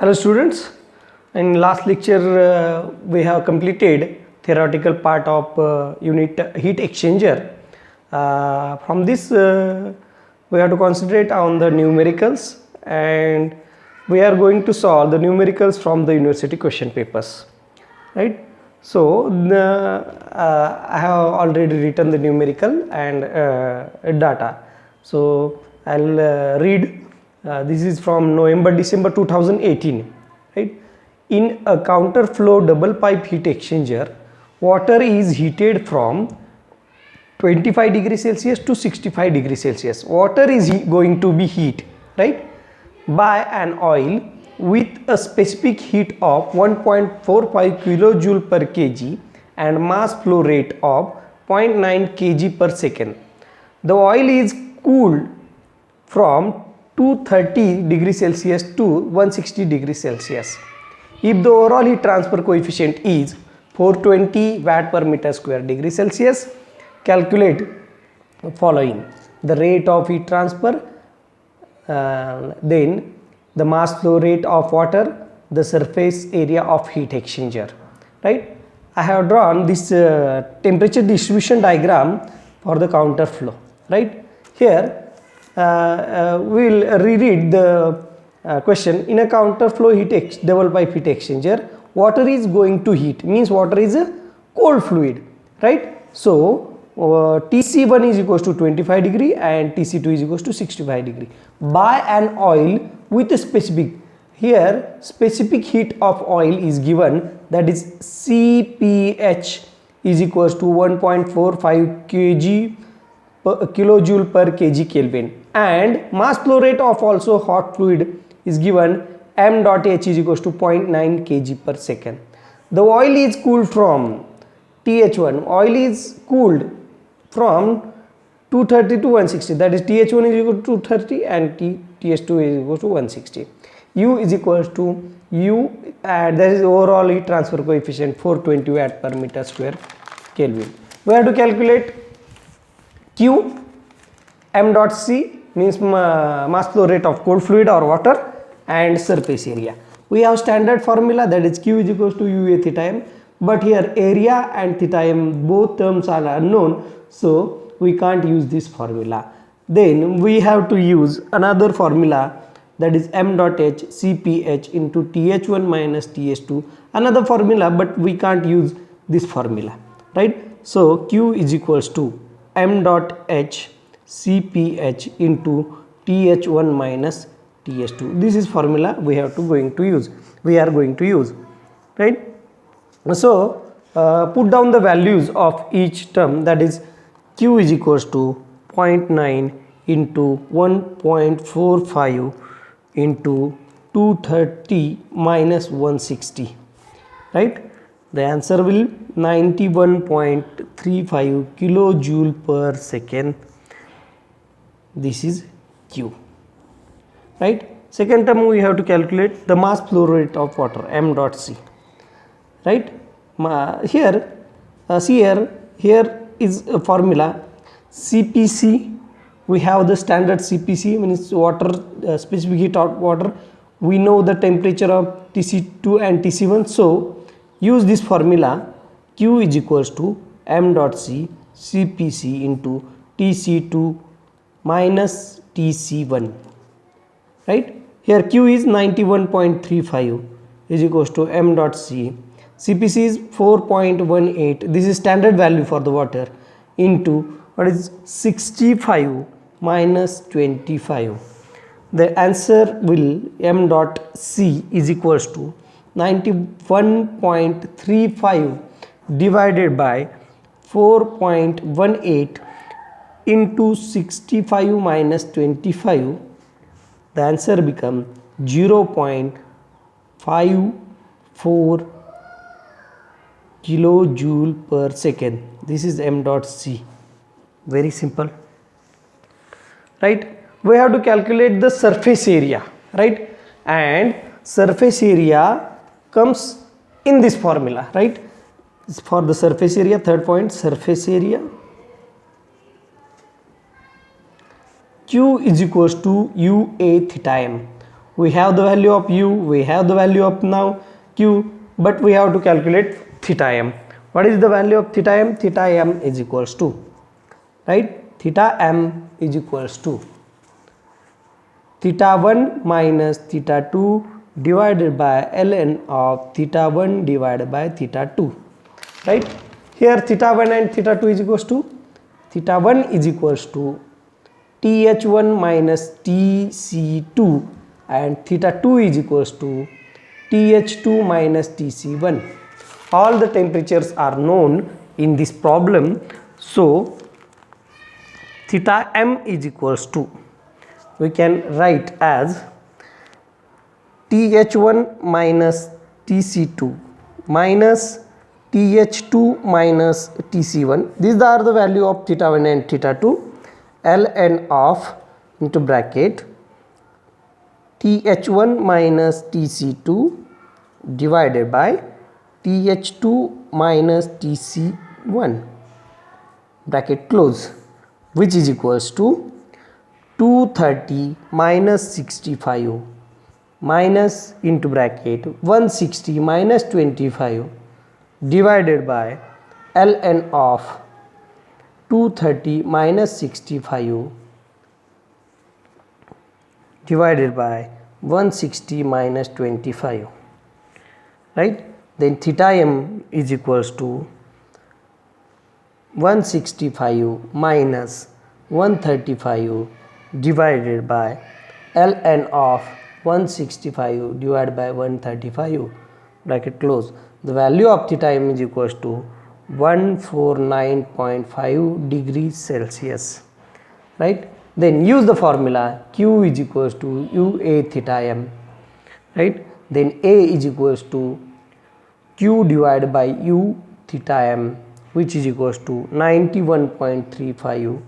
Hello students, in last lecture we have completed theoretical part of unit heat exchanger. From this we have to concentrate on the numericals, and we are going to solve the numericals from the university question papers, right? So I have already written the numerical and data. So I'll read. This is from November-December 2018, right? In a counterflow double pipe heat exchanger, water is heated from 25 degrees Celsius to 65 degrees Celsius. Water is going to be heat, right, by an oil with a specific heat of 1.45 kilojoule per kg and mass flow rate of 0.9 kg per second. The oil is cooled from 230 degrees Celsius to 160 degrees Celsius. If the overall heat transfer coefficient is 420 watt per meter square degree Celsius, calculate the following: the rate of heat transfer, then the mass flow rate of water, the surface area of heat exchanger, right? I have drawn this temperature distribution diagram for the counter flow, right? Here we will reread the question. In a counter flow double pipe heat exchanger, water is going to heat, means water is a cold fluid, right? So Tc1 is equals to 25 degree and Tc2 is equals to 65 degree by an oil with a specific, here specific heat of oil is given, that is Cph is equals to 1.45 kilojoule per kg Kelvin, and mass flow rate of also hot fluid is given, m dot h is equals to 0.9 kg per second. The oil is cooled from Th1, oil is cooled from 230 to 160, that is Th1 is equal to 230 and Th2 is equal to 160. U is equals to U, and that is overall heat transfer coefficient 420 watt per meter square Kelvin. We have to calculate Q. M dot C means mass flow rate of cold fluid or water, and surface area. We have standard formula, that is Q is equals to UA theta m, but here area and theta m both terms are unknown, so we can't use this formula. Then we have to use another formula, that is m dot h Cph into Th1 minus Th2, another formula, but we can't use this formula, right? So Q is equals to m dot h Cph into Th1 minus Th2. This is formula we are going to use, right? So put down the values of each term, that is Q is equals to 0.9 into 1.45 into 230 minus 160, right? The answer will 91.35 kilojoule per second. This is Q, right? Second term we have to calculate the mass flow rate of water, m dot C, right? Here see here is a formula Cpc. We have the standard Cpc, means water specific heat of water. We know the temperature of Tc2 and Tc1, so use this formula. Q is equals to m dot C Cpc into Tc2 minus Tc1, right? Here Q is 91.35 is equals to m dot C, Cpc is 4.18, this is standard value for the water, into what is 65 minus 25. The answer will m dot C is equals to 91.35 divided by 4.18 into 65 minus 25. The answer becomes 0.54 kilojoule per second. This is m dot C. Very simple, right? We have to calculate the surface area, right? And surface area comes in this formula, right? For the surface area, third point, surface area, Q is equals to UA theta m. we have the value of u, we have the value of now q, but we have to calculate theta m. What is the value of theta m? Theta m is equals to, right, theta m is equals to theta 1 minus theta 2 divided by ln of theta 1 divided by theta 2, right. Here theta 1 and theta 2 is equals to, theta 1 is equals to th1 minus tc2 and theta 2 is equals to th2 minus tc1. All the temperatures are known in this problem, so theta m is equals to, we can write as th1 minus tc2 minus th2 minus tc1. These are the value of theta 1 and theta 2. ln of into bracket th1 minus tc2 divided by th2 minus tc1 bracket close, which is equals to 230 minus 65 minus into bracket 160 minus 25 divided by ln of 230 minus 65 divided by 160 minus 25, right. Then theta m is equals to 165 minus 135 divided by ln of 165 divided by 135 bracket close. The value of theta m is equals to 149.5 degrees Celsius, right. Then use the formula q is equals to ua theta m, right. Then a is equals to q divided by u theta m, which is equals to 91.35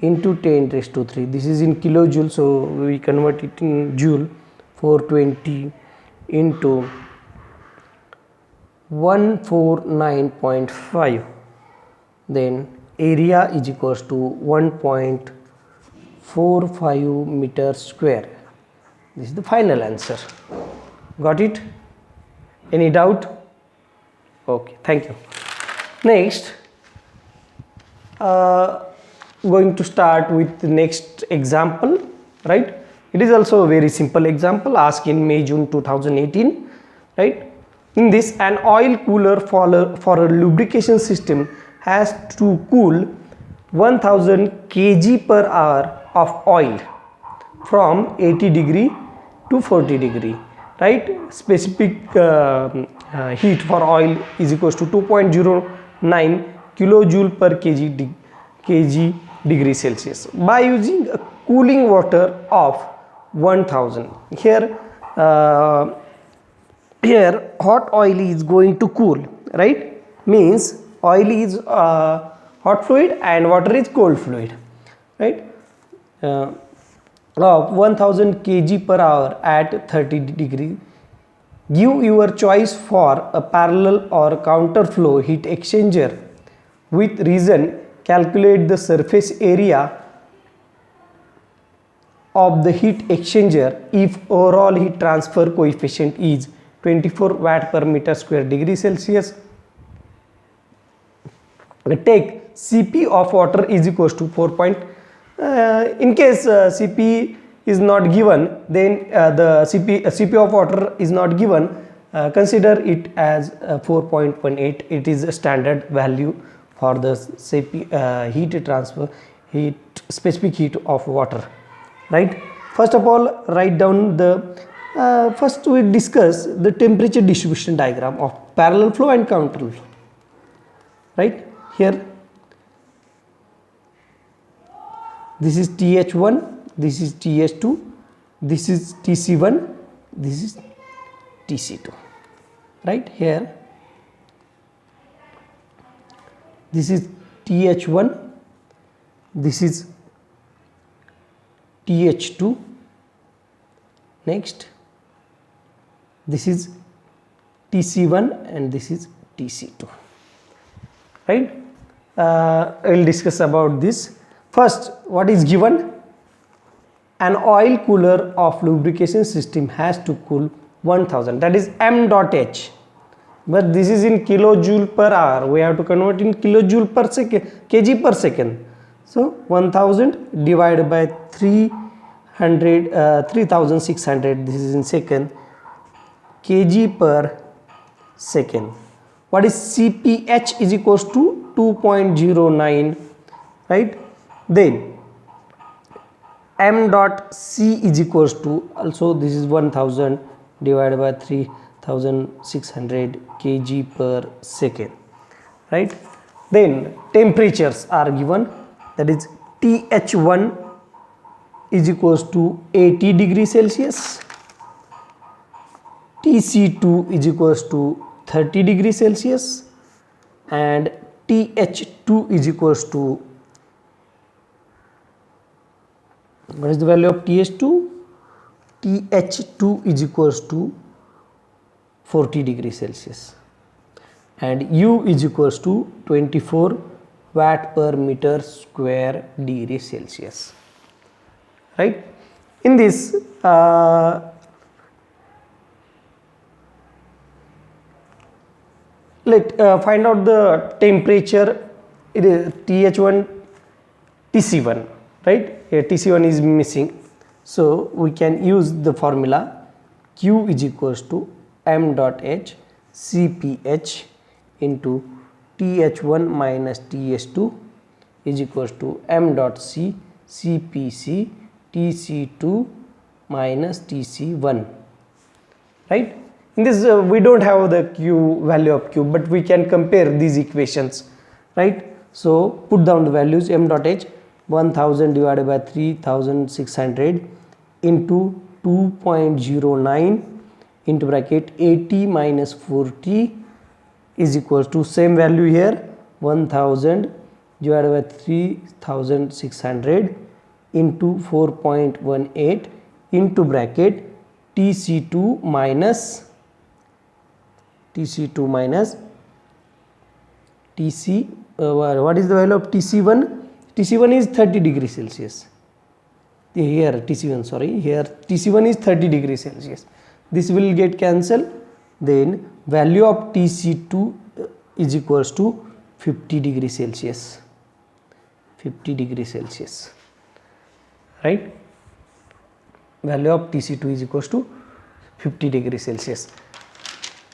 into 10 raised to 3. This is in kilojoule, so we convert it in joule. 420 into 149.5. Then area is equals to 1.45 meters square. This is the final answer. Got it? Any doubt? Okay, thank you. Next, going to start with the next example, right. It is also a very simple example asked in May-June 2018, right. In this, an oil cooler for a lubrication system has to cool 1000 kg per hour of oil from 80 degree to 40 degree, right. Specific heat for oil is equals to 2.09 kilojoule per kg degree Celsius by using a cooling water of 1000. Here hot oil is going to cool, right. Means oil is hot fluid and water is cold fluid, right. 1000 kg per hour at 30 degree. Give your choice for a parallel or counter flow heat exchanger with reason. Calculate the surface area of the heat exchanger if overall heat transfer coefficient is 24 watt per meter square degree Celsius. Take Cp of water is equals to 4. In case Cp is not given, then the Cp of water is not given, consider it as 4.18. It is a standard value for the Cp specific heat of water, right. First of all, write down the first we discuss the temperature distribution diagram of parallel flow and counter flow, right. Here this is Th1, this is Th2, this is Tc1, this is Tc2, right. Here this is Th1, this is Th2, next this is Tc1 and this is Tc2, right. I will discuss about this. First, what is given? an oil cooler of lubrication system has to cool 1000, that is m dot h, but this is in kilojoule per hour. We have to convert in kilojoule per second, kg per second. So 1000 divided by 3600, this is in second, kg per second. What is cph is equals to 2.09, right? Then m dot c is equals to, also this is 1000 divided by 3600 kg per second, right? Then temperatures are given, that is th1 is equals to 80 degrees Celsius, tc2 is equals to 30 degrees Celsius, and th2 is equals to, what is the value of th2? th2 is equals to 40 degrees Celsius, and u is equals to 24 watt per meter square degree Celsius, right? In this let find out the temperature. It is th1 tc1, right? Here tc1 is missing, so we can use the formula q is equals to m dot h cph into th1 minus th2 is equals to m dot c cpc tc2 minus tc1, right? In this we don't have the q value of q, but we can compare these equations, right? So put down the values. M dot h 1000 divided by 3600 into 2.09 into bracket 80 minus 40 is equals to, same value here, 1000 divided by 3600 into 4.18 into bracket tc2 minus tc2 minus tc what is the value of tc1? tc1 is 30 degrees Celsius. Here tc1, sorry, here tc1 is 30 degrees Celsius. This will get cancelled. Then value of tc2 is equals to 50 degrees Celsius. 50 degrees Celsius, right? Value of tc2 is equals to 50 degrees Celsius.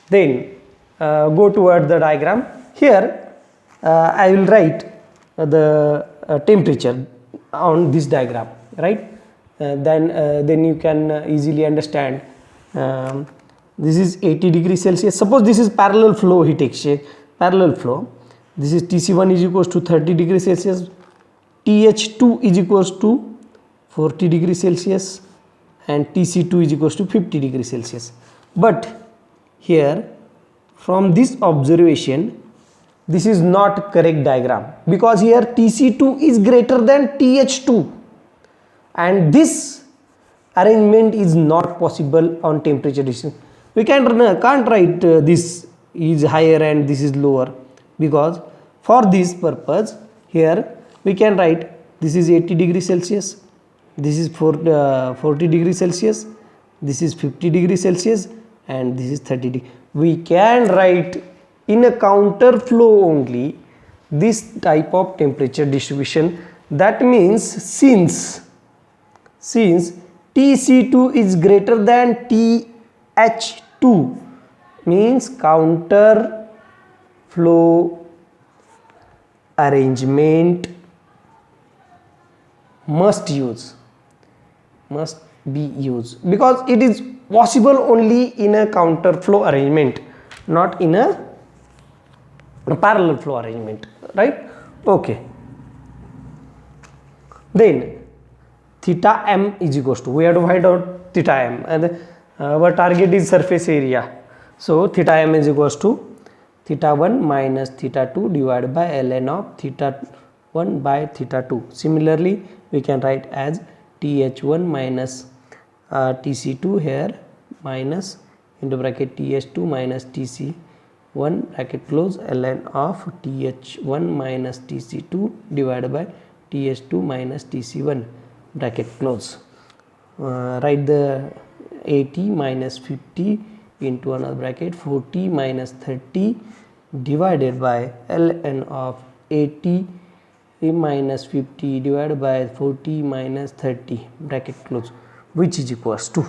Then go toward the diagram. Here I will write the temperature on this diagram, right? Then you can easily understand. This is 80 degrees Celsius. Suppose this is parallel flow heat exchange, parallel flow. This is tc1 is equals to 30 degrees Celsius, th2 is equals to 40 degrees Celsius, and tc2 is equals to 50 degrees Celsius. But here from this observation, this is not correct diagram, because here tc2 is greater than th2, and this arrangement is not possible on temperature distribution. We can't write this is higher and this is lower, because for this purpose here we can write this is 80 degrees Celsius, this is 40 degrees Celsius, this is 50 degrees Celsius, and this is 30 degrees. We can write in a counter flow only this type of temperature distribution. That means since tc2 is greater than th2, means counter flow arrangement must be used, because it is possible only in a counter flow arrangement, not in a parallel flow arrangement, right? Okay, then theta m is equals to, we have to find out theta m, and our target is surface area. So theta m is equals to theta 1 minus theta 2 divided by ln of theta 1 by theta 2. Similarly we can write as th1 minus tc2 here minus into bracket th2 minus tc1 bracket close ln of th1 minus tc2 divided by th2 minus tc1 bracket close. write the 80 minus 50 into another bracket 40 minus 30 divided by ln of 80 minus 50 divided by 40 minus 30 bracket close, which is equals to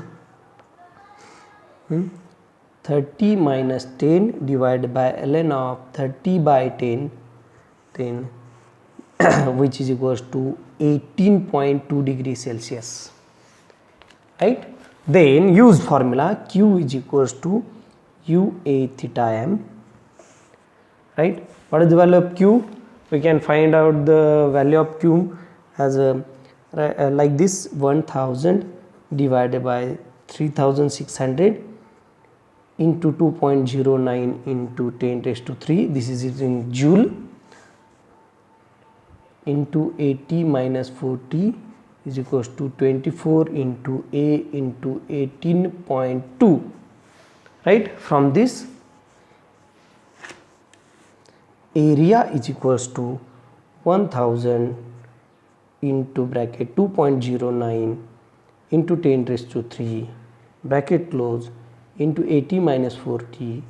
30 minus 10 divided by ln of 30 by 10 then which is equals to 18.2 degrees Celsius, right. Then use formula Q is equals to UA theta m, right. What is the value of Q? We can find out the value of Q as like this 1000 divided by 3600 into 2.09 into 10 raised to 3, this is in joule, into 80 minus 40 is equals to 24 into A into 18.2, right. From this area is equals to 1000 into bracket 2.09 into 10 raised to 3 bracket close into 80 minus 40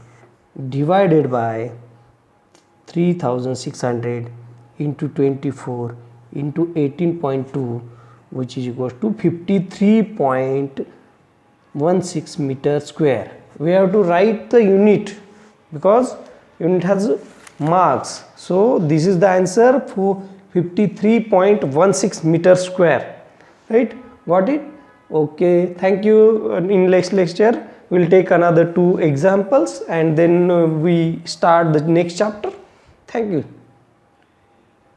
divided by 3600 into 24 into 18.2, which is equals to 53.16 meter square. We have to write the unit because unit has marks, so this is the answer for 53.16 meter square, right. Got it? Okay, thank you. In next lecture we will take another 2 examples and then we start the next chapter. Thank you.